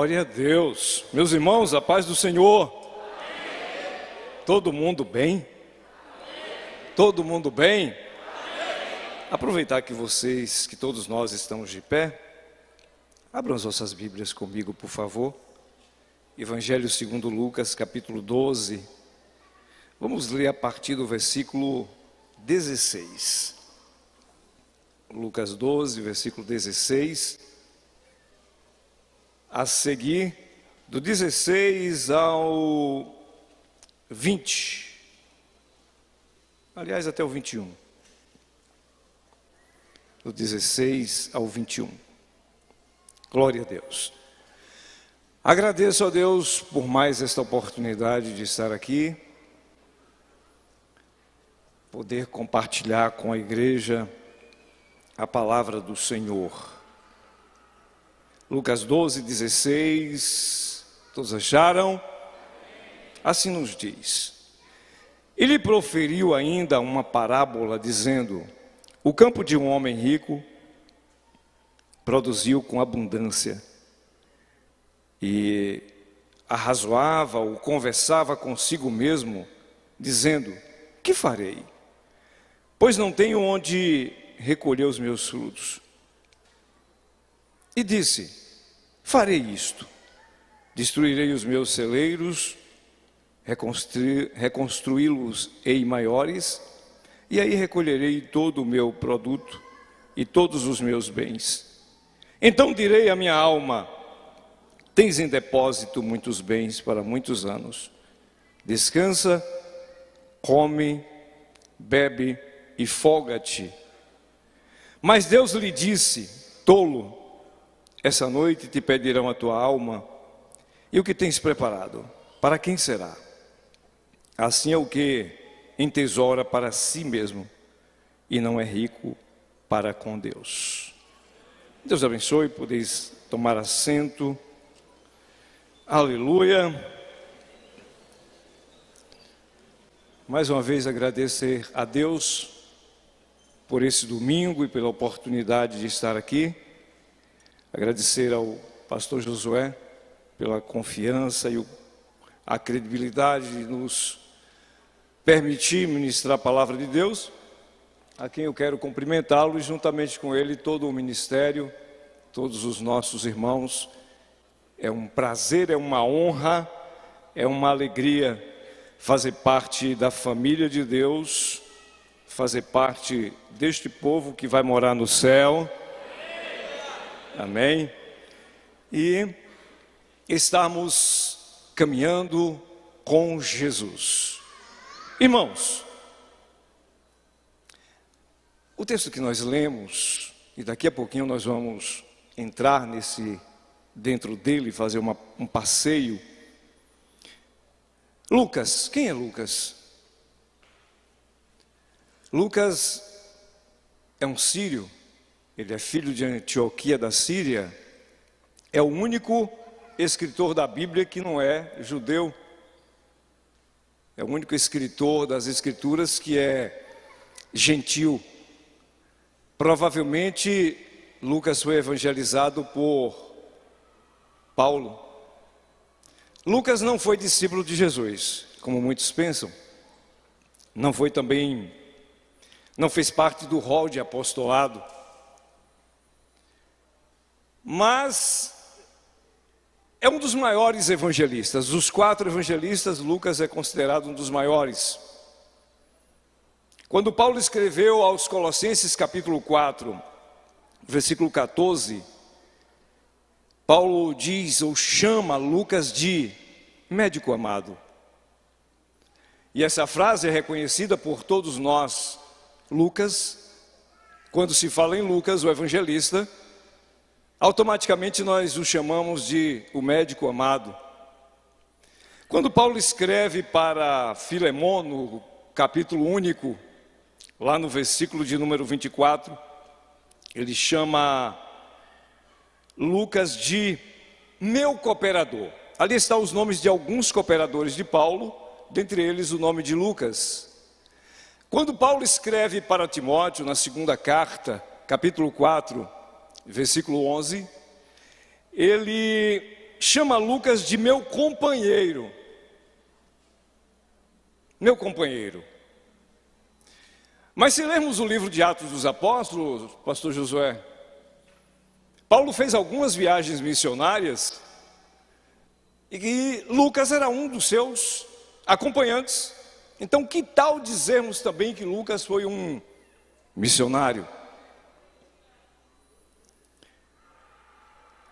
Glória a Deus. Meus irmãos, a paz do Senhor. Amém. Todo mundo bem? Amém. Todo mundo bem? Amém. Aproveitar que todos nós estamos de pé, abram as vossas Bíblias comigo, por favor. Evangelho segundo Lucas, capítulo 12. Vamos ler a partir do versículo 16. Lucas 12, versículo 16. A seguir, do 16 ao 20. Aliás, até o 21. Do 16 ao 21. Glória a Deus. Agradeço a Deus por mais esta oportunidade de estar aqui, poder compartilhar com a igreja a palavra do Senhor. Lucas 12, 16, todos acharam? Assim nos diz. Ele proferiu ainda uma parábola dizendo: o campo de um homem rico produziu com abundância, e arrazoava ou conversava consigo mesmo, dizendo: que farei? Pois não tenho onde recolher os meus frutos. E disse: farei isto, destruirei os meus celeiros, reconstruí-los-ei maiores, e aí recolherei todo o meu produto e todos os meus bens. Então direi à minha alma: tens em depósito muitos bens para muitos anos. Descansa, come, bebe e folga-te. Mas Deus lhe disse: tolo, essa noite te pedirão a tua alma, e o que tens preparado, para quem será? Assim é o que entesoura para si mesmo, e não é rico para com Deus. Deus abençoe, podeis tomar assento. Aleluia. Mais uma vez agradecer a Deus por esse domingo e pela oportunidade de estar aqui. Agradecer ao pastor Josué pela confiança e a credibilidade de nos permitir ministrar a palavra de Deus, a quem eu quero cumprimentá-lo e juntamente com ele todo o ministério, todos os nossos irmãos. É um prazer, é uma honra, é uma alegria fazer parte da família de Deus, fazer parte deste povo que vai morar no céu. Amém? E estamos caminhando com Jesus. Irmãos, o texto que nós lemos, e daqui a pouquinho nós vamos entrar dentro dele, fazer um passeio. Lucas, quem é Lucas? Lucas é um sírio. Ele é filho de Antioquia da Síria, é o único escritor da Bíblia que não é judeu, é o único escritor das Escrituras que é gentil. Provavelmente Lucas foi evangelizado por Paulo. Lucas não foi discípulo de Jesus, como muitos pensam, não fez parte do rol de apostolado. Mas é um dos maiores evangelistas. Dos 4 evangelistas, Lucas é considerado um dos maiores. Quando Paulo escreveu aos Colossenses capítulo 4, versículo 14, Paulo diz ou chama Lucas de médico amado. E essa frase é reconhecida por todos nós. Lucas, quando se fala em Lucas, o evangelista, automaticamente nós o chamamos de o médico amado. Quando Paulo escreve para Filemon, no capítulo único, lá no versículo de número 24, ele chama Lucas de meu cooperador. Ali estão os nomes de alguns cooperadores de Paulo, dentre eles o nome de Lucas. Quando Paulo escreve para Timóteo, na segunda carta, capítulo 4, versículo 11, ele chama Lucas de meu companheiro. Meu companheiro. Mas se lermos o livro de Atos dos Apóstolos, pastor Josué, Paulo fez algumas viagens missionárias e Lucas era um dos seus acompanhantes. Então, que tal dizermos também que Lucas foi um missionário?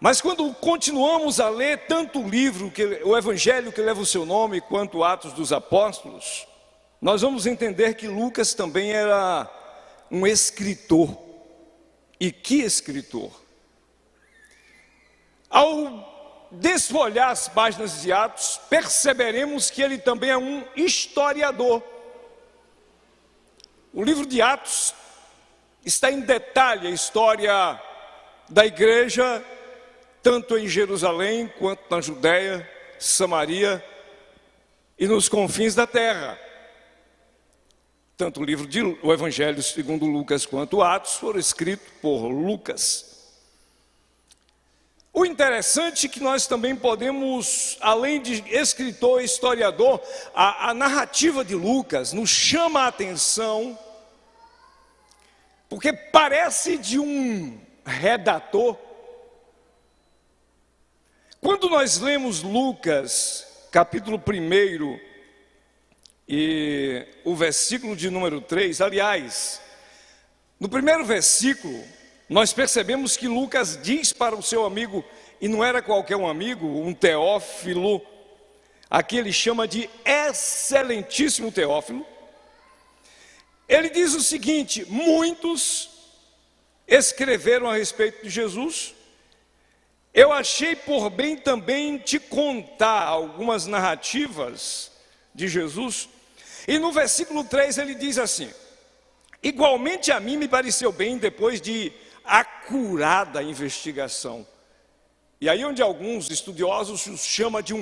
Mas quando continuamos a ler tanto o livro, o Evangelho que leva o seu nome, quanto Atos dos Apóstolos, nós vamos entender que Lucas também era um escritor. E que escritor! Ao desfolhar as páginas de Atos, perceberemos que ele também é um historiador. O livro de Atos está em detalhe a história da igreja, tanto em Jerusalém, quanto na Judéia, Samaria e nos confins da terra. Tanto o Evangelho segundo Lucas quanto Atos foram escritos por Lucas. O interessante é que nós também podemos, além de escritor e historiador, a narrativa de Lucas nos chama a atenção, porque parece de um redator. Quando nós lemos Lucas, capítulo 1, e o versículo de número 3, aliás, no primeiro versículo, nós percebemos que Lucas diz para o seu amigo, e não era qualquer um amigo, um Teófilo, aqui ele chama de excelentíssimo Teófilo. Ele diz o seguinte: muitos escreveram a respeito de Jesus. Eu achei por bem também te contar algumas narrativas de Jesus. E no versículo 3 ele diz assim: igualmente a mim me pareceu bem, depois de acurada investigação. E aí onde alguns estudiosos chamam de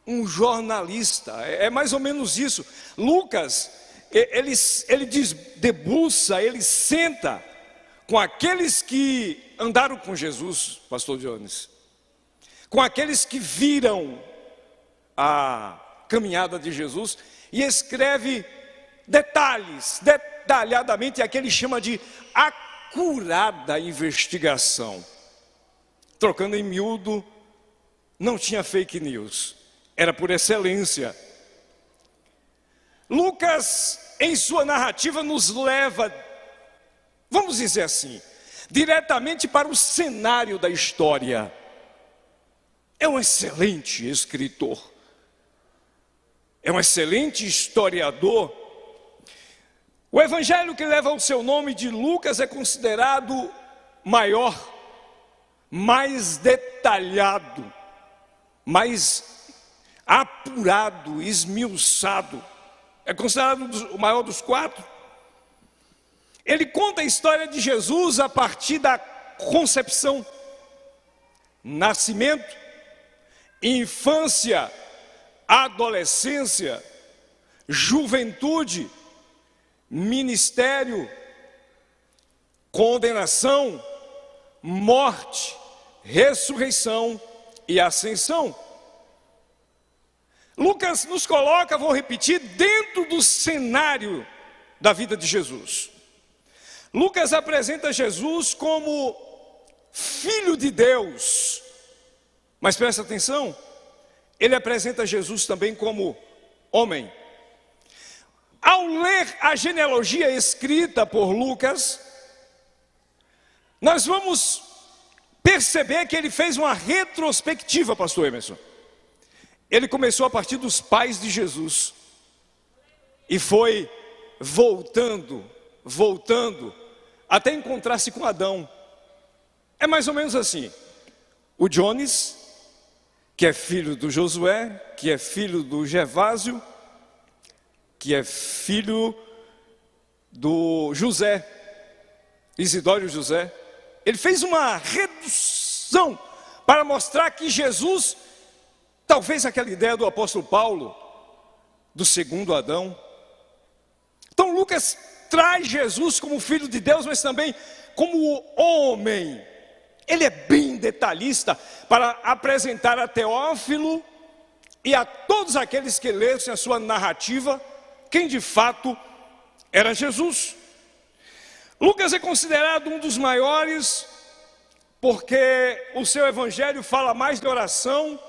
um jornalista, é mais ou menos isso. Lucas, ele debruça, ele senta com aqueles que andaram com Jesus, pastor Jones, com aqueles que viram a caminhada de Jesus, e escreve detalhadamente, aqui ele chama de acurada investigação. Trocando em miúdo, não tinha fake news, era por excelência. Lucas, em sua narrativa, nos leva, vamos dizer assim, diretamente para o cenário da história. É um excelente escritor, é um excelente historiador. O evangelho que leva o seu nome de Lucas é considerado maior, mais detalhado, mais apurado, esmiuçado. É considerado o maior dos 4. Ele conta a história de Jesus a partir da concepção, nascimento, infância, adolescência, juventude, ministério, condenação, morte, ressurreição e ascensão. Lucas nos coloca, vou repetir, dentro do cenário da vida de Jesus. Lucas apresenta Jesus como Filho de Deus, mas presta atenção, ele apresenta Jesus também como homem. Ao ler a genealogia escrita por Lucas, nós vamos perceber que ele fez uma retrospectiva, pastor Emerson. Ele começou a partir dos pais de Jesus e foi voltando, até encontrar-se com Adão. É mais ou menos assim. O Jones, que é filho do Josué, que é filho do Gervásio, que é filho do José, Isidório José. Ele fez uma redução para mostrar que Jesus, talvez aquela ideia do apóstolo Paulo, do segundo Adão. Então Lucas traz Jesus como filho de Deus, mas também como homem. Ele é bem detalhista para apresentar a Teófilo e a todos aqueles que lessem a sua narrativa quem de fato era Jesus. Lucas é considerado um dos maiores porque o seu evangelho fala mais de oração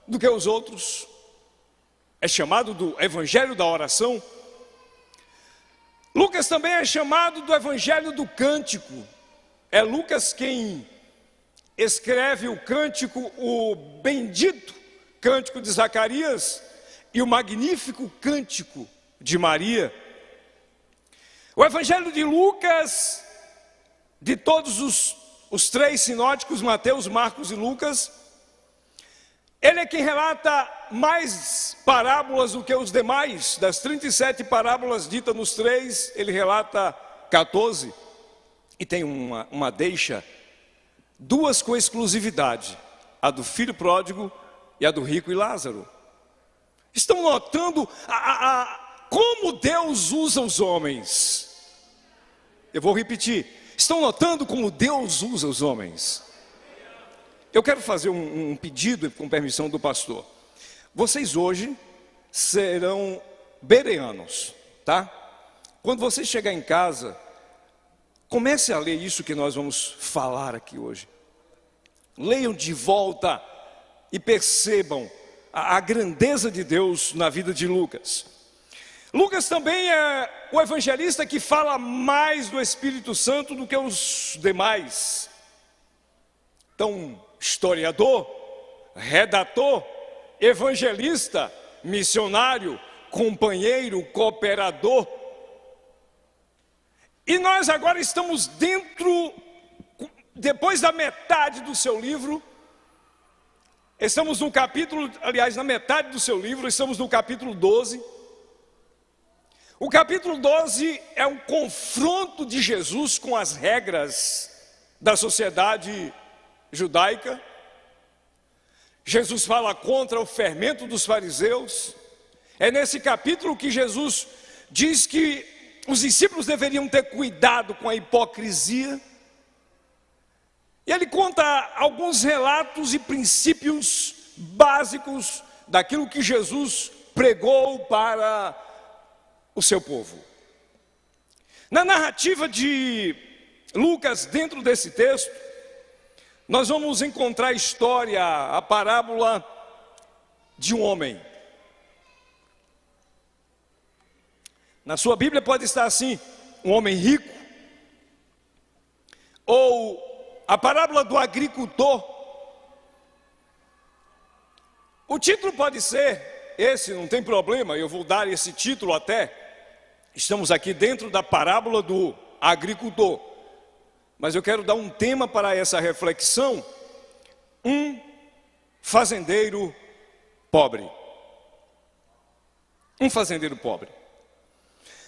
do que os outros. É chamado do evangelho da oração. Lucas também é chamado do evangelho do cântico. É Lucas quem escreve o cântico, o bendito cântico de Zacarias e o magnífico cântico de Maria. O evangelho de Lucas, de todos os três sinóticos, Mateus, Marcos e Lucas, ele é quem relata mais parábolas do que os demais. Das 37 parábolas ditas nos três, ele relata 14. E tem uma deixa, duas com exclusividade, a do filho pródigo e a do rico e Lázaro. Estão notando como Deus usa os homens. Eu vou repetir. Estão notando como Deus usa os homens? Eu quero fazer um pedido, com permissão do pastor. Vocês hoje serão bereanos, tá? Quando você chegar em casa, comece a ler isso que nós vamos falar aqui hoje. Leiam de volta e percebam a grandeza de Deus na vida de Lucas. Lucas também é o evangelista que fala mais do Espírito Santo do que os demais. Então, historiador, redator, evangelista, missionário, companheiro, cooperador. E nós agora estamos depois da metade do seu livro, estamos no capítulo, aliás, na metade do seu livro, estamos no capítulo 12. O capítulo 12 é um confronto de Jesus com as regras da sociedade judaica. Jesus fala contra o fermento dos fariseus. É nesse capítulo que Jesus diz que os discípulos deveriam ter cuidado com a hipocrisia. E ele conta alguns relatos e princípios básicos daquilo que Jesus pregou para o seu povo. Na narrativa de Lucas, dentro desse texto, nós vamos encontrar a história, a parábola de um homem. Na sua Bíblia pode estar assim, um homem rico, ou a parábola do agricultor. O título pode ser esse, não tem problema, eu vou dar esse título até. Estamos aqui dentro da parábola do agricultor. Mas eu quero dar um tema para essa reflexão. Um fazendeiro pobre. Um fazendeiro pobre.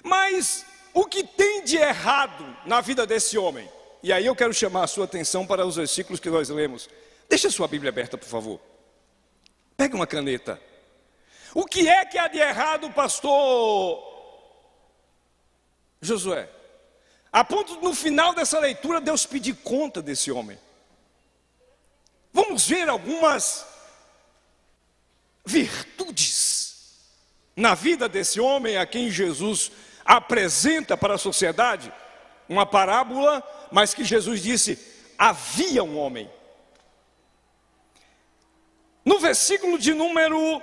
Mas o que tem de errado na vida desse homem? E aí eu quero chamar a sua atenção para os versículos que nós lemos. Deixa a sua Bíblia aberta, por favor. Pegue uma caneta. O que é que há de errado, pastor Josué? A ponto no final dessa leitura Deus pedir conta desse homem. Vamos ver algumas virtudes na vida desse homem a quem Jesus apresenta para a sociedade. Uma parábola, mas que Jesus disse, havia um homem. No versículo de número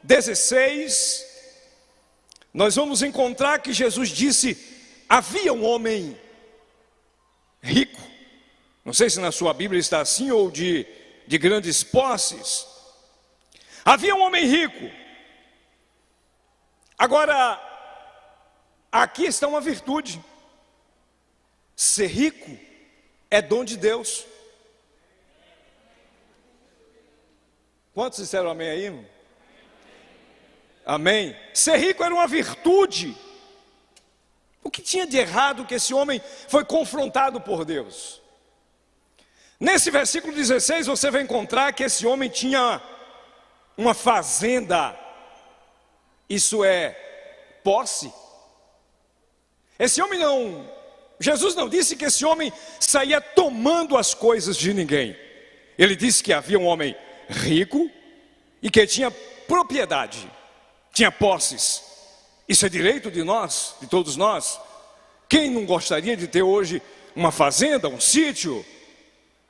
16, nós vamos encontrar que Jesus disse, havia um homem rico. Não sei se na sua Bíblia está assim, ou de grandes posses. Havia um homem rico. Agora, aqui está uma virtude. Ser rico é dom de Deus. Quantos disseram amém aí, irmão? Amém. Ser rico era uma virtude. O que tinha de errado que esse homem foi confrontado por Deus? Nesse versículo 16 você vai encontrar que esse homem tinha uma fazenda. Isso é posse. Esse homem Jesus não disse que esse homem saía tomando as coisas de ninguém. Ele disse que havia um homem rico e que tinha propriedade, tinha posses. Isso é direito de nós, de todos nós. Quem não gostaria de ter hoje uma fazenda, um sítio?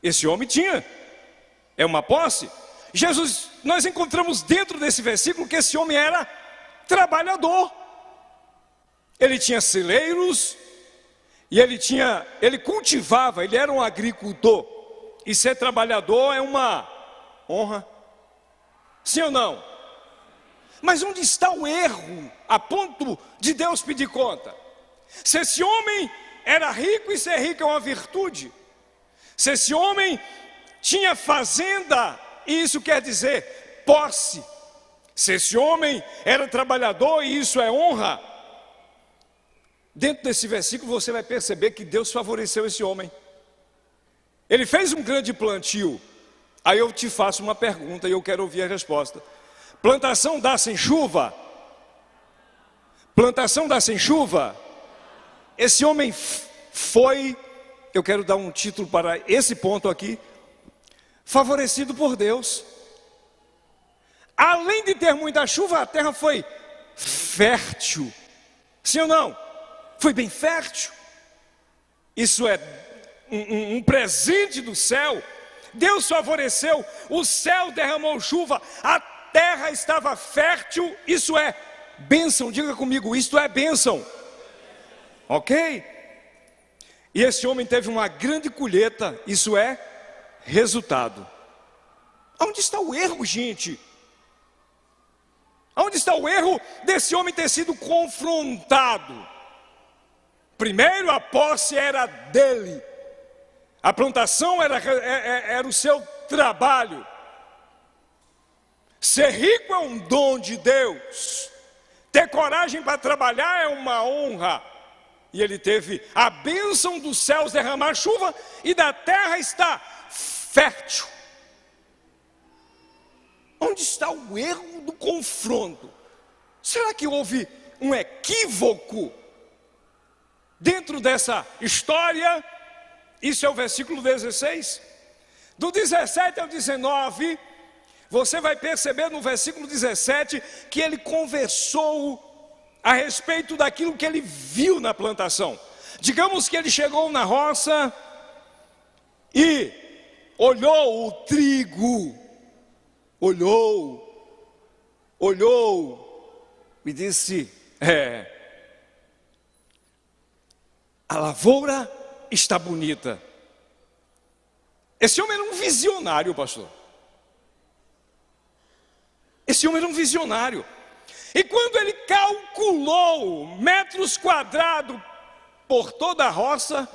Esse homem tinha, é uma posse. Jesus, nós encontramos dentro desse versículo que esse homem era trabalhador. Ele tinha celeiros e ele cultivava, ele era um agricultor. E ser trabalhador é uma honra. Sim ou não? Mas onde está o erro a ponto de Deus pedir conta? Se esse homem era rico, e ser rico é uma virtude. Se esse homem tinha fazenda, e isso quer dizer posse. Se esse homem era trabalhador, e isso é honra. Dentro desse versículo você vai perceber que Deus favoreceu esse homem. Ele fez um grande plantio. Aí eu te faço uma pergunta e eu quero ouvir a resposta. Plantação dá sem chuva? Plantação dá sem chuva? Esse homem foi, eu quero dar um título para esse ponto aqui, favorecido por Deus. Além de ter muita chuva, a terra foi fértil. Sim ou não? Foi bem fértil. Isso é um presente do céu. Deus favoreceu, o céu derramou chuva, a terra estava fértil. Isso é bênção, diga comigo, isto é bênção. Ok? E esse homem teve uma grande colheita, isso é resultado. Onde está o erro, gente? Onde está o erro desse homem ter sido confrontado? Primeiro, a posse era dele, a plantação era o seu trabalho. Ser rico é um dom de Deus, ter coragem para trabalhar é uma honra. E ele teve a bênção dos céus derramar chuva e da terra está fértil. Onde está o erro do confronto? Será que houve um equívoco dentro dessa história? Isso é o versículo 16. Do 17 ao 19, você vai perceber no versículo 17 que ele conversou a respeito daquilo que ele viu na plantação. Digamos que ele chegou na roça e olhou o trigo, olhou e disse: a lavoura está bonita. Esse homem era um visionário, pastor. Esse homem era um visionário. E quando ele calculou metros quadrados por toda a roça,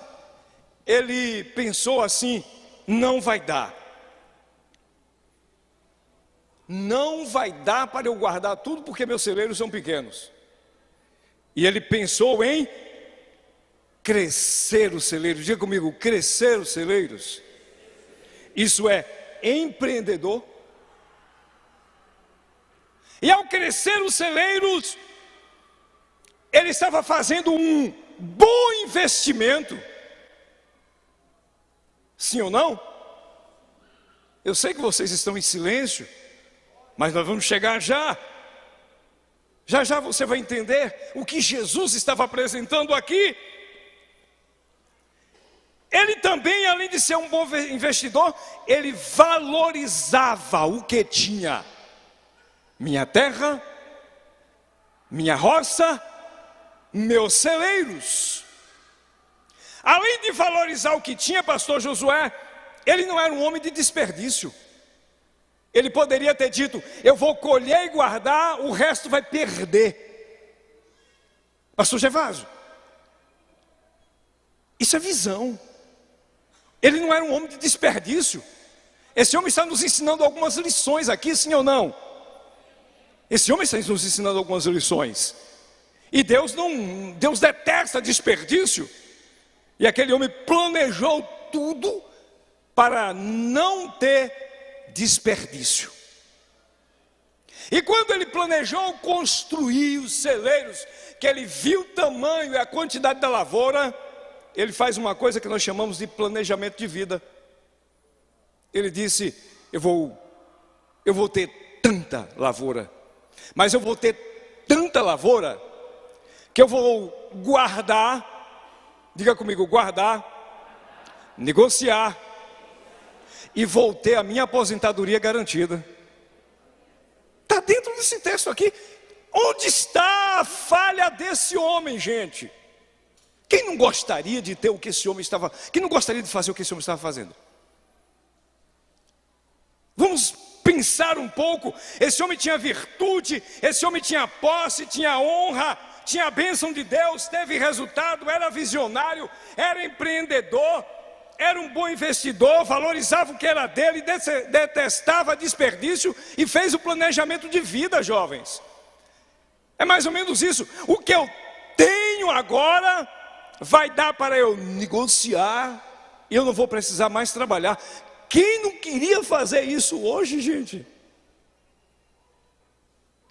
ele pensou assim: não vai dar. Não vai dar para eu guardar tudo, porque meus celeiros são pequenos. E ele pensou em crescer os celeiros. Diga comigo, crescer os celeiros. Isso é empreendedor. E ao crescer os celeiros, ele estava fazendo um bom investimento. Sim ou não? Eu sei que vocês estão em silêncio, mas nós vamos chegar já. Já já você vai entender o que Jesus estava apresentando aqui. Ele também, além de ser um bom investidor, ele valorizava o que tinha. Minha terra, minha roça, meus celeiros. Além de valorizar o que tinha, pastor Josué, ele não era um homem de desperdício. Ele poderia ter dito: eu vou colher e guardar, o resto vai perder. Pastor Gervásio, isso é visão. Ele não era um homem de desperdício. Esse homem está nos ensinando algumas lições aqui, sim ou não? Esse homem está nos ensinando algumas lições. E Deus detesta desperdício. E aquele homem planejou tudo para não ter desperdício. E quando ele planejou construir os celeiros, que ele viu o tamanho e a quantidade da lavoura, ele faz uma coisa que nós chamamos de planejamento de vida. Ele disse: eu vou ter tanta lavoura, mas eu vou ter tanta lavoura que eu vou guardar, diga comigo, guardar, negociar, e vou ter a minha aposentadoria garantida. Está dentro desse texto aqui. Onde está a falha desse homem, gente? Quem não gostaria de ter o que esse homem estava, quem não gostaria de fazer o que esse homem estava fazendo? Vamos pensar um pouco. Esse homem tinha virtude, esse homem tinha posse, tinha honra, tinha a bênção de Deus, teve resultado, era visionário, era empreendedor, era um bom investidor, valorizava o que era dele, detestava desperdício e fez o planejamento de vida, jovens. É mais ou menos isso. O que eu tenho agora vai dar para eu negociar e eu não vou precisar mais trabalhar. Quem não queria fazer isso hoje, gente?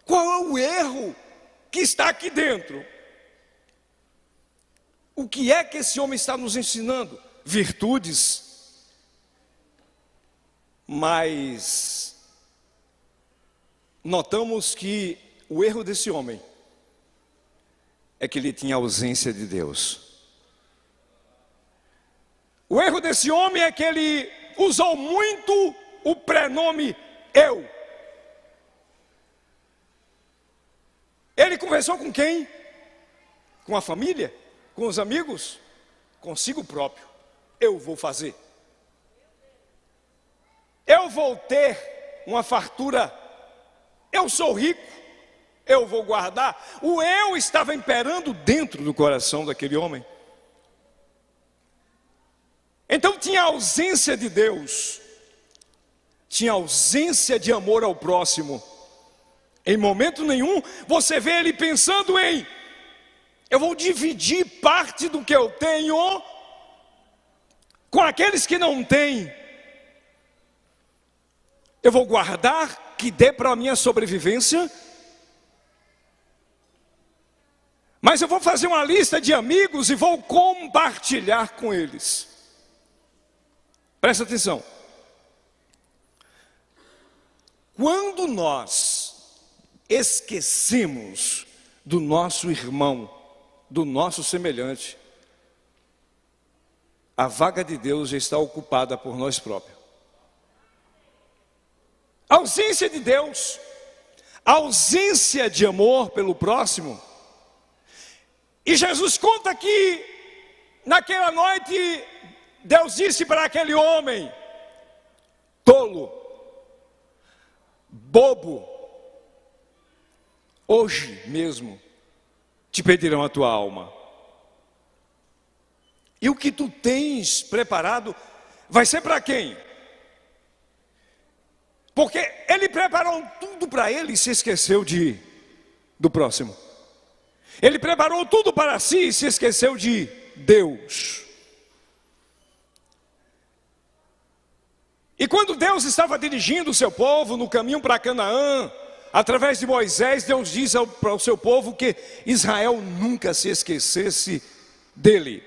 Qual é o erro que está aqui dentro? O que é que esse homem está nos ensinando? Virtudes, mas notamos que o erro desse homem é que ele tinha ausência de Deus. O erro desse homem é que ele usou muito o prenome eu. Ele conversou com quem? Com a família? Com os amigos? Consigo próprio. Eu vou fazer. Eu vou ter uma fartura. Eu sou rico. Eu vou guardar. O eu estava imperando dentro do coração daquele homem. Então tinha ausência de Deus. Tinha ausência de amor ao próximo. Em momento nenhum você vê ele pensando em: eu vou dividir parte do que eu tenho com aqueles que não têm. Eu vou guardar que dê para a minha sobrevivência. Mas eu vou fazer uma lista de amigos e vou compartilhar com eles. Presta atenção. Quando nós esquecemos do nosso irmão, do nosso semelhante, a vaga de Deus já está ocupada por nós próprios. A ausência de Deus, a ausência de amor pelo próximo. E Jesus conta que naquela noite Deus disse para aquele homem: tolo, bobo, hoje mesmo te pedirão a tua alma. E o que tu tens preparado vai ser para quem? Porque ele preparou tudo para ele e se esqueceu do próximo. Ele preparou tudo para si e se esqueceu de Deus. E quando Deus estava dirigindo o seu povo no caminho para Canaã, através de Moisés, Deus diz para o seu povo que Israel nunca se esquecesse dele.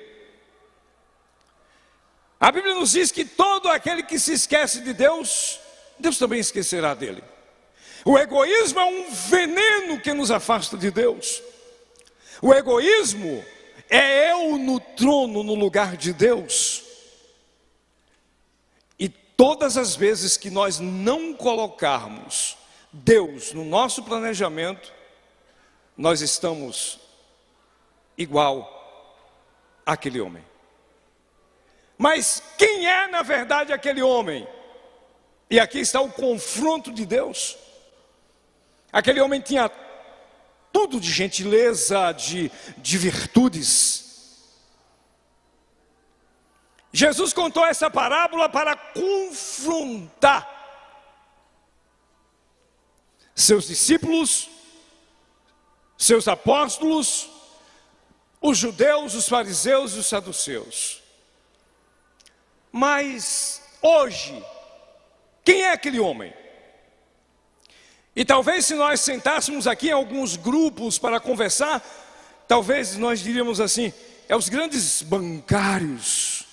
A Bíblia nos diz que todo aquele que se esquece de Deus, Deus também esquecerá dele. O egoísmo é um veneno que nos afasta de Deus. O egoísmo é eu no trono, no lugar de Deus. E todas as vezes que nós não colocarmos Deus no nosso planejamento, nós estamos igual àquele homem. Mas quem é na verdade aquele homem? E aqui está o confronto de Deus. Aquele homem tinha tudo de gentileza, de virtudes. Jesus contou essa parábola para confrontar seus discípulos, seus apóstolos, os judeus, os fariseus e os saduceus. Mas hoje, quem é aquele homem? E talvez se nós sentássemos aqui em alguns grupos para conversar, talvez nós diríamos assim: é os grandes bancários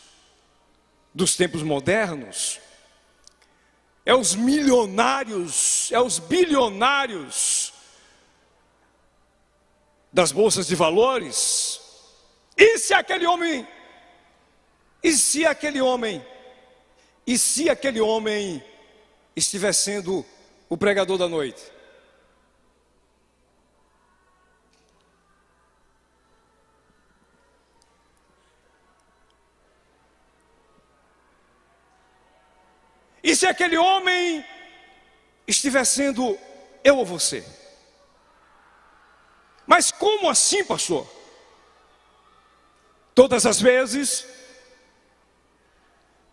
dos tempos modernos, é os milionários, é os bilionários das bolsas de valores. E se aquele homem estiver sendo o pregador da noite? E se aquele homem estiver sendo eu ou você? Mas como assim, pastor? Todas as vezes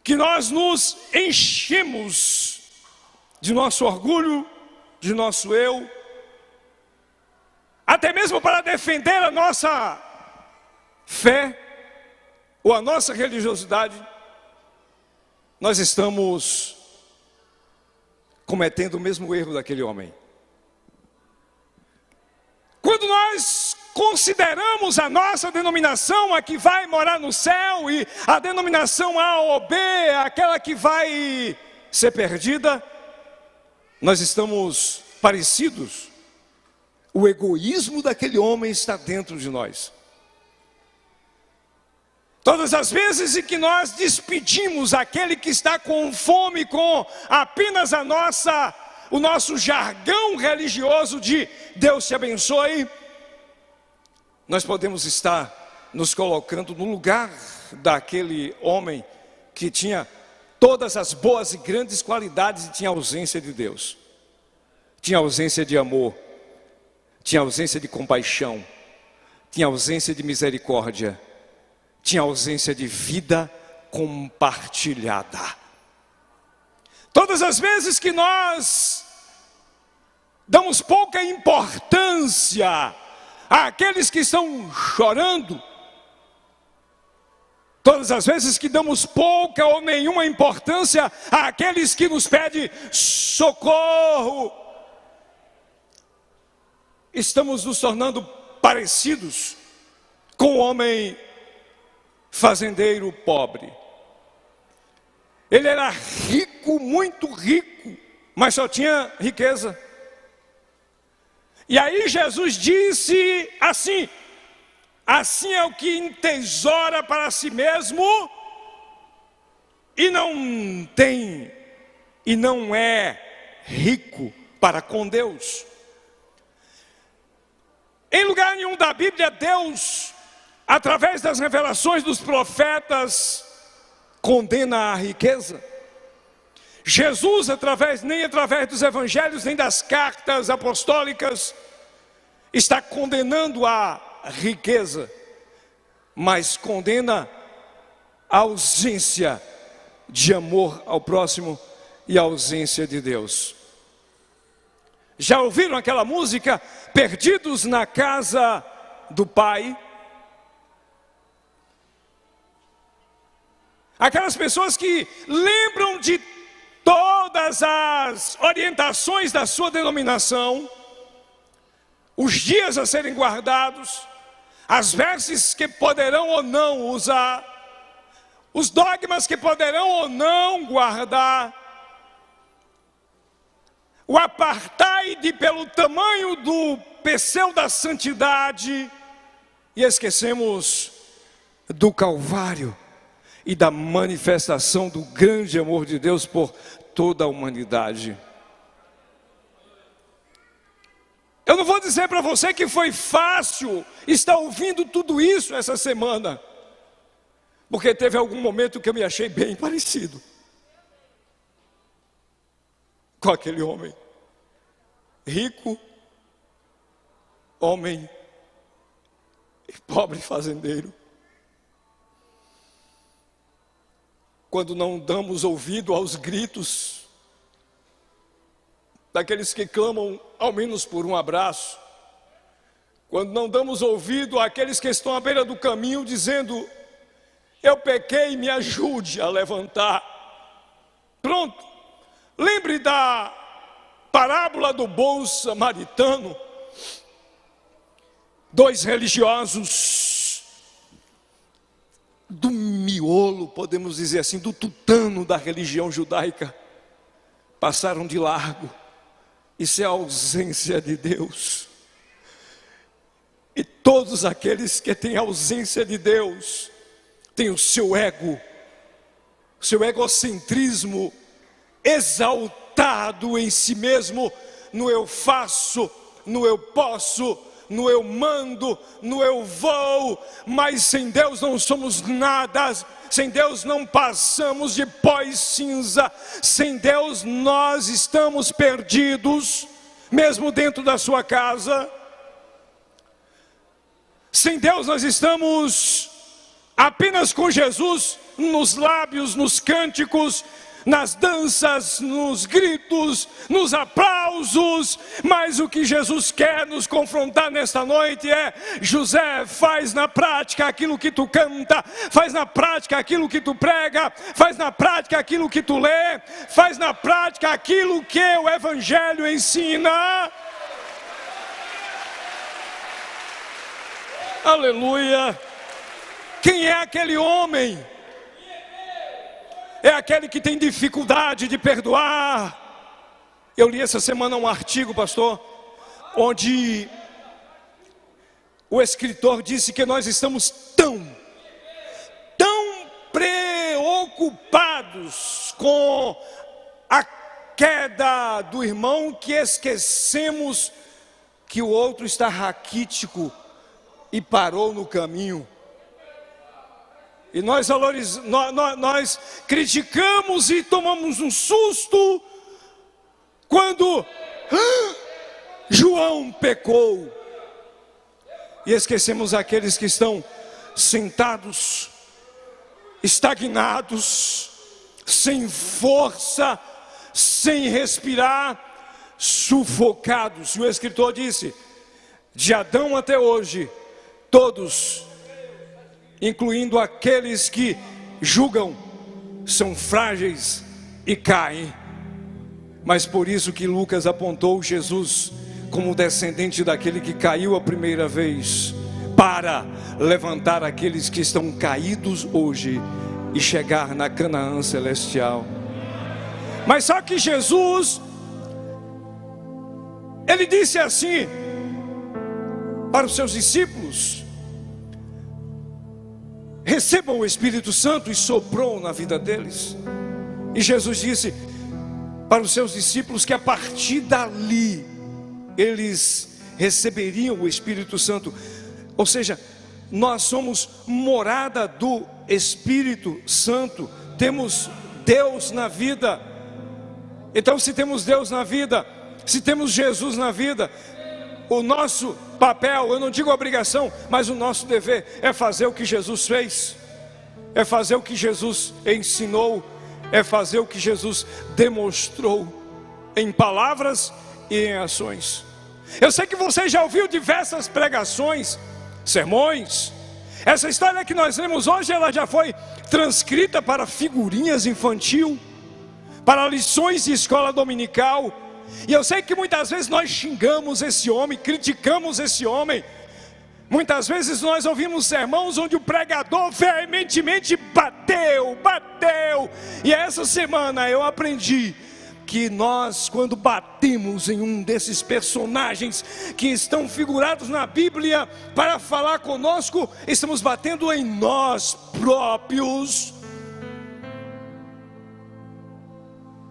que nós nos enchemos de nosso orgulho, de nosso eu, até mesmo para defender a nossa fé ou a nossa religiosidade, nós estamos cometendo o mesmo erro daquele homem. Quando nós consideramos a nossa denominação a que vai morar no céu e a denominação A ou B, aquela que vai ser perdida, nós estamos parecidos. O egoísmo daquele homem está dentro de nós. Todas as vezes em que nós despedimos aquele que está com fome com apenas o nosso jargão religioso de Deus te abençoe, nós podemos estar nos colocando no lugar daquele homem que tinha todas as boas e grandes qualidades e tinha ausência de Deus, tinha ausência de amor, tinha ausência de compaixão, tinha ausência de misericórdia, tinha ausência de vida compartilhada. Todas as vezes que nós damos pouca importância àqueles que estão chorando, todas as vezes que damos pouca ou nenhuma importância àqueles que nos pedem socorro, estamos nos tornando parecidos com o homem fazendeiro pobre. Ele era rico, muito rico, mas só tinha riqueza. E aí Jesus disse assim: assim é o que entesoura para si mesmo e não tem, e não é rico para com Deus. Em lugar nenhum da Bíblia, Deus, através das revelações dos profetas, condena a riqueza. Jesus, nem através dos evangelhos, nem das cartas apostólicas, está condenando a riqueza, mas condena a ausência de amor ao próximo e a ausência de Deus. Já ouviram aquela música, Perdidos na Casa do Pai? Aquelas pessoas que lembram de todas as orientações da sua denominação, os dias a serem guardados, as vestes que poderão ou não usar, os dogmas que poderão ou não guardar, o apartheid pelo tamanho do peceu da santidade, e esquecemos do Calvário e da manifestação do grande amor de Deus por toda a humanidade. Eu não vou dizer para você que foi fácil estar ouvindo tudo isso essa semana, porque teve algum momento que eu me achei bem parecido com aquele homem, rico, homem e pobre fazendeiro. Quando não damos ouvido aos gritos daqueles que clamam ao menos por um abraço, quando não damos ouvido àqueles que estão à beira do caminho dizendo: eu pequei, me ajude a levantar. Pronto. Lembre da parábola do bom samaritano. Dois religiosos do miolo, podemos dizer assim, do tutano da religião judaica, passaram de largo. Isso é a ausência de Deus. E todos aqueles que têm ausência de Deus, têm o seu egocentrismo exaltado em si mesmo, no eu faço, no eu posso, no eu mando, no eu vou. Mas sem Deus não somos nada, sem Deus não passamos de pó e cinza, sem Deus nós estamos perdidos, mesmo dentro da sua casa. Sem Deus nós estamos apenas com Jesus nos lábios, nos cânticos, nas danças, nos gritos, nos aplausos. Mas o que Jesus quer nos confrontar nesta noite é: José, faz na prática aquilo que tu canta, faz na prática aquilo que tu prega, faz na prática aquilo que tu lê, faz na prática aquilo que o Evangelho ensina. Aleluia! Quem é aquele homem? É aquele que tem dificuldade de perdoar. Eu li essa semana um artigo, pastor, onde o escritor disse que nós estamos tão preocupados com a queda do irmão que esquecemos que o outro está raquítico e parou no caminho. E nós criticamos e tomamos um susto quando João pecou. E esquecemos aqueles que estão sentados, estagnados, sem força, sem respirar, sufocados. E o escritor disse: de Adão até hoje, todos, incluindo aqueles que julgam, são frágeis e caem. Mas por isso que Lucas apontou Jesus como descendente daquele que caiu a primeira vez, para levantar aqueles que estão caídos hoje e chegar na Canaã celestial. Mas só que Jesus, ele disse assim para os seus discípulos: recebam o Espírito Santo, e soprou na vida deles. E Jesus disse para os seus discípulos que a partir dali eles receberiam o Espírito Santo. Ou seja, nós somos morada do Espírito Santo, temos Deus na vida. Então, se temos Deus na vida, se temos Jesus na vida, o nosso papel, eu não digo obrigação, mas o nosso dever é fazer o que Jesus fez, é fazer o que Jesus ensinou, é fazer o que Jesus demonstrou em palavras e em ações. Eu sei que você já ouviu diversas pregações, sermões. Essa história que nós lemos hoje, ela já foi transcrita para figurinhas infantil, para lições de escola dominical. E eu sei que muitas vezes nós xingamos esse homem, criticamos esse homem. Muitas vezes nós ouvimos sermões onde o pregador veementemente bateu. E essa semana eu aprendi que nós, quando batemos em um desses personagens que estão figurados na Bíblia para falar conosco, estamos batendo em nós próprios.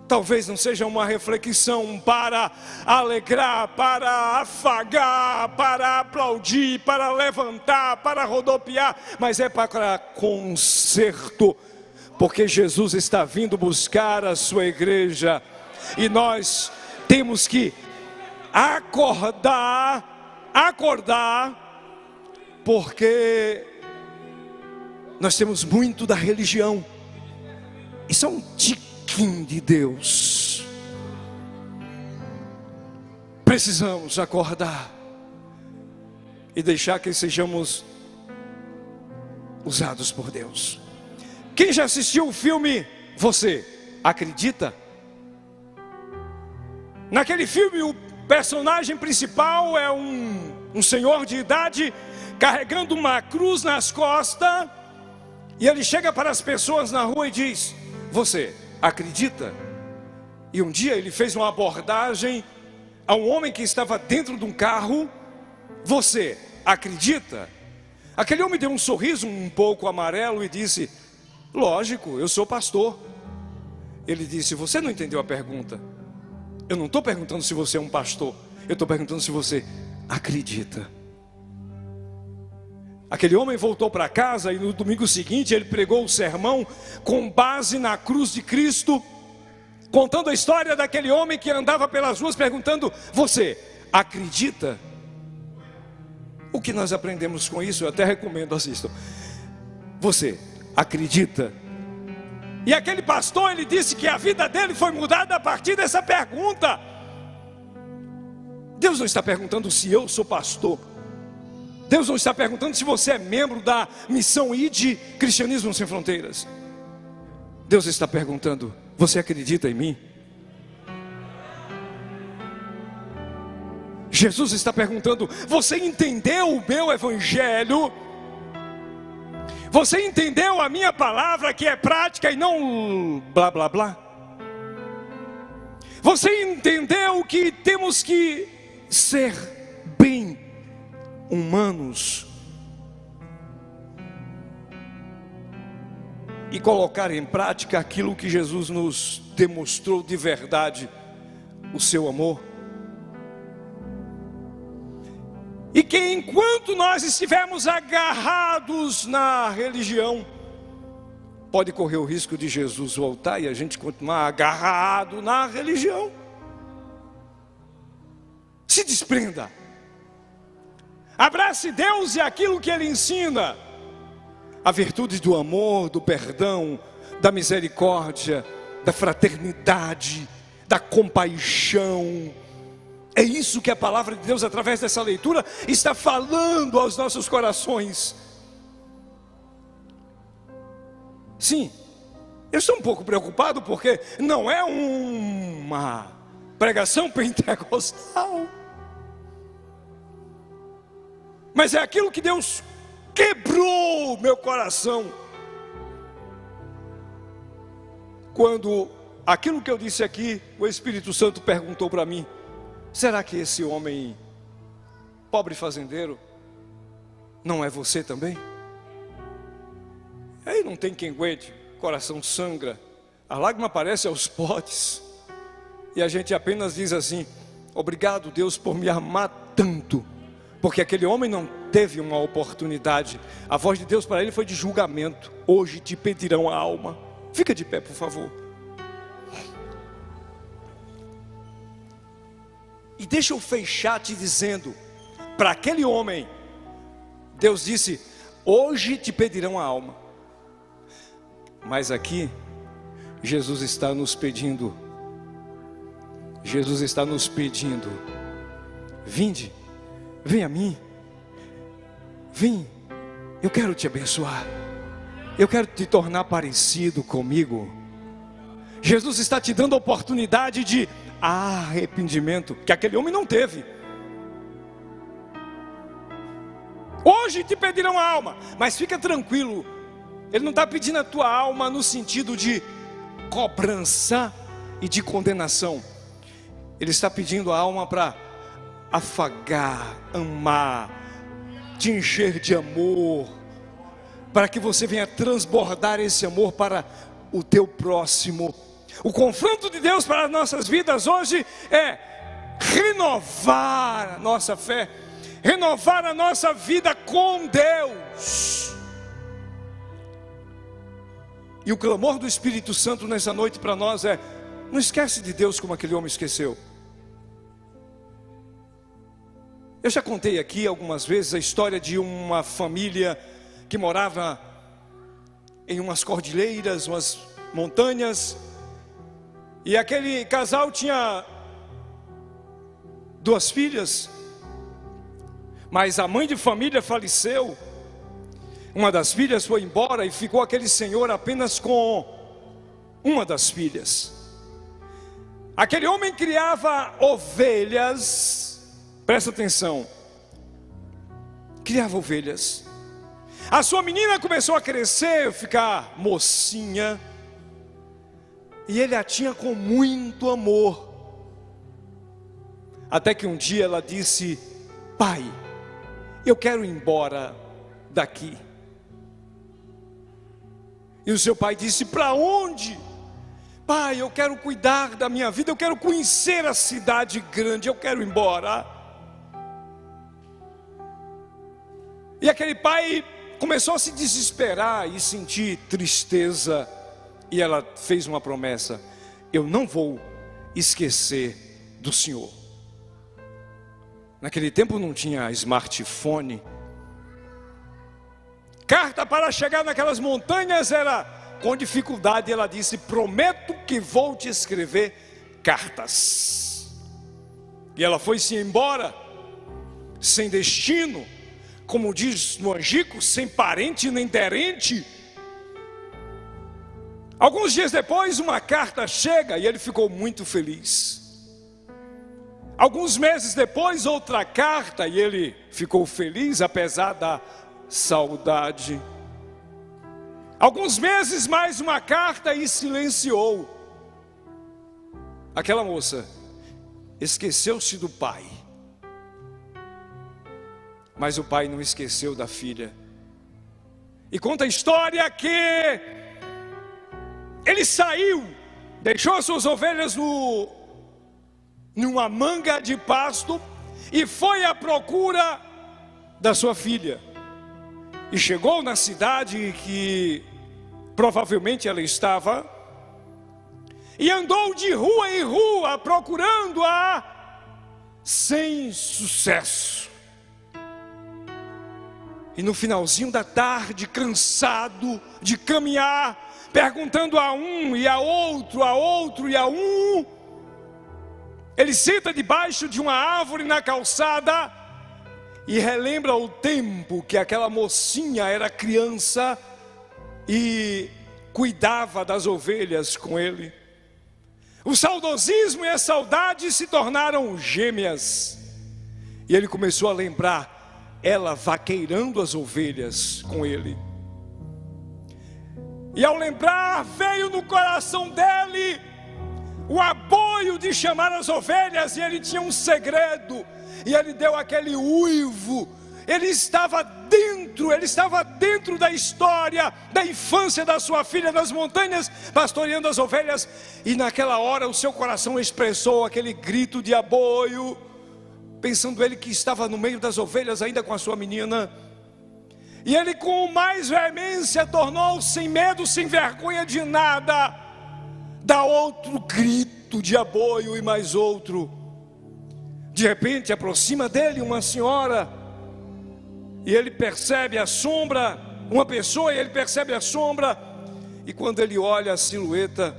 Talvez não seja uma reflexão para alegrar, para afagar, para aplaudir, para levantar, para rodopiar, mas é para conserto, porque Jesus está vindo buscar a sua igreja, e nós temos que acordar, porque nós temos muito da religião. Isso é um tiquinho de Deus. Precisamos acordar e deixar que sejamos usados por Deus. Quem já assistiu o filme Você Acredita? Naquele filme o personagem principal é um senhor de idade carregando uma cruz nas costas, e ele chega para as pessoas na rua e diz: você acredita? E um dia ele fez uma abordagem a um homem que estava dentro de um carro. Você acredita? Aquele homem deu um sorriso um pouco amarelo e disse: lógico, eu sou pastor. Ele disse: você não entendeu a pergunta. Eu não estou perguntando se você é um pastor, eu estou perguntando se você acredita. Aquele homem voltou para casa e no domingo seguinte ele pregou o sermão com base na cruz de Cristo, contando a história daquele homem que andava pelas ruas perguntando: você acredita? O que nós aprendemos com isso? Eu até recomendo, assistam. Você acredita? E aquele pastor, ele disse que a vida dele foi mudada a partir dessa pergunta. Deus não está perguntando se eu sou pastor. Deus não está perguntando se você é membro da missão ID Cristianismo Sem Fronteiras. Deus está perguntando: você acredita em mim? Jesus está perguntando: você entendeu o meu evangelho? Você entendeu a minha palavra que é prática e não blá blá blá? Você entendeu que temos que ser bem humanos e colocar em prática aquilo que Jesus nos demonstrou de verdade, o seu amor? E que enquanto nós estivermos agarrados na religião, pode correr o risco de Jesus voltar e a gente continuar agarrado na religião. Se desprenda. Abrace Deus e aquilo que Ele ensina. A virtude do amor, do perdão, da misericórdia, da fraternidade, da compaixão. É isso que a palavra de Deus, através dessa leitura, está falando aos nossos corações. Sim, eu estou um pouco preocupado porque não é uma pregação pentecostal, mas é aquilo que Deus quebrou meu coração quando aquilo que eu disse aqui, o Espírito Santo perguntou para mim: será que esse homem pobre fazendeiro não é você também? Aí não tem quem aguente, o coração sangra, a lágrima aparece aos potes, e a gente apenas diz assim: obrigado, Deus, por me amar tanto, porque aquele homem não teve uma oportunidade. A voz de Deus para ele foi de julgamento: hoje te pedirão a alma. Fica de pé, por favor. E deixa eu fechar te dizendo, para aquele homem, Deus disse: hoje te pedirão a alma. Mas aqui, Jesus está nos pedindo, vinde, vem a mim, vem, eu quero te abençoar, eu quero te tornar parecido comigo. Jesus está te dando a oportunidade de arrependimento, que aquele homem não teve. Hoje te pedirão a alma, mas fica tranquilo, Ele não está pedindo a tua alma no sentido de cobrança e de condenação. Ele está pedindo a alma para afagar, amar, te encher de amor, para que você venha transbordar esse amor para o teu próximo. O confronto de Deus para as nossas vidas hoje é renovar a nossa fé, renovar a nossa vida com Deus. E o clamor do Espírito Santo nessa noite para nós é: não esquece de Deus como aquele homem esqueceu. Eu já contei aqui algumas vezes a história de uma família que morava em umas cordilheiras, umas montanhas, e aquele casal tinha 2 filhas, mas a mãe de família faleceu. Uma das filhas foi embora e ficou aquele senhor apenas com uma das filhas. Aquele homem criava ovelhas, presta atenção, criava ovelhas. A sua menina começou a crescer, ficar mocinha, E ele a tinha com muito amor. Até que um dia ela disse: pai, eu quero ir embora daqui. E o seu pai disse: para onde? Pai, eu quero cuidar da minha vida, eu quero conhecer a cidade grande, eu quero ir embora. E aquele pai começou a se desesperar e sentir tristeza. E ela fez uma promessa: eu não vou esquecer do Senhor. Naquele tempo não tinha smartphone. Carta para chegar naquelas montanhas era com dificuldade. Ela disse: prometo que vou te escrever cartas. E ela foi-se embora, sem destino, como diz no Angico, sem parente nem terente. Alguns dias depois, uma carta chega e ele ficou muito feliz. Alguns meses depois, outra carta e ele ficou feliz, apesar da saudade. Alguns meses, mais uma carta e silenciou. Aquela moça esqueceu-se do pai, mas o pai não esqueceu da filha. E conta a história que ele saiu, deixou as suas ovelhas numa manga de pasto e foi à procura da sua filha. E chegou na cidade que provavelmente ela estava, e andou de rua em rua procurando-a sem sucesso. E no finalzinho da tarde, cansado de caminhar, perguntando a um e a outro e a um, ele senta debaixo de uma árvore na calçada e relembra o tempo que aquela mocinha era criança e cuidava das ovelhas com ele. O saudosismo e a saudade se tornaram gêmeas. E ele começou a lembrar ela vaqueirando as ovelhas com ele. E ao lembrar, veio no coração dele o apoio de chamar as ovelhas. E ele tinha um segredo, e ele deu aquele uivo. Ele estava dentro da história da infância da sua filha nas montanhas, pastoreando as ovelhas. E naquela hora o seu coração expressou aquele grito de apoio, pensando ele que estava no meio das ovelhas ainda com a sua menina. E ele com mais veemência tornou, sem medo, sem vergonha de nada, dá outro grito de apoio e mais outro. De repente aproxima dele uma senhora, e ele percebe a sombra, uma pessoa, e ele percebe a sombra, e quando ele olha a silhueta,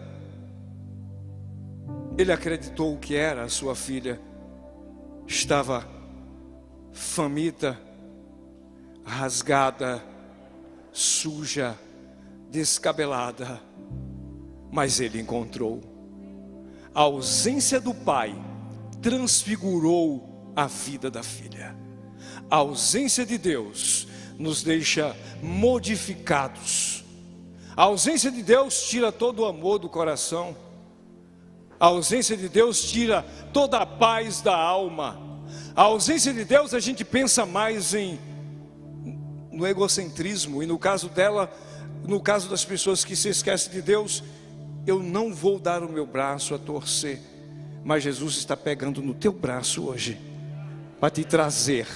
ele acreditou que era a sua filha. Estava faminta, rasgada, suja, descabelada, mas ele encontrou. A ausência do pai transfigurou a vida da filha. A ausência de Deus nos deixa modificados. A ausência de Deus tira todo o amor do coração. A ausência de Deus tira toda a paz da alma. A ausência de Deus, a gente pensa mais no egocentrismo. E no caso dela, no caso das pessoas que se esquecem de Deus, eu não vou dar o meu braço a torcer. Mas Jesus está pegando no teu braço hoje, para te trazer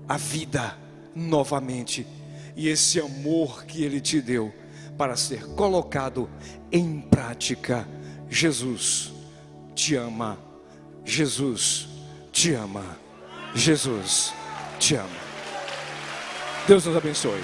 a vida novamente, e esse amor que Ele te deu para ser colocado em prática. Jesus te ama, Jesus te ama, Jesus te ama. Deus nos abençoe.